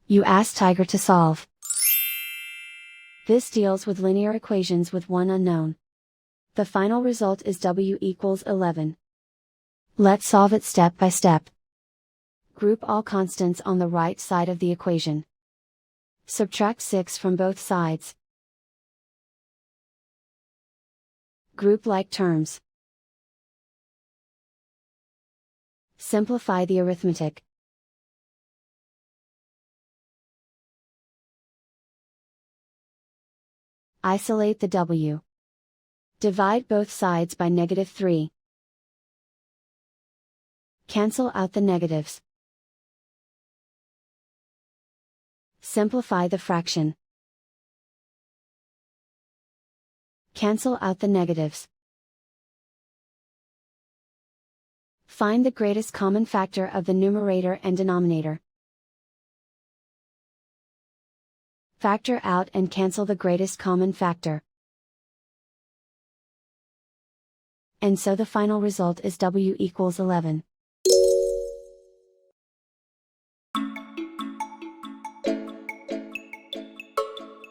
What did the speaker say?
You ask Tiger to solve. This deals with linear equations with one unknown. The final result is w equals 11. Let's solve it step by step. Group all constants on the right side of the equation. Subtract 6 from both sides. Group like terms. Simplify the arithmetic. Isolate the w. Divide both sides by -3. Cancel out the negatives. Simplify the fraction. Cancel out the negatives. Find the greatest common factor of the numerator and denominator. Factor out and cancel the greatest common factor. And so the final result is w equals 11.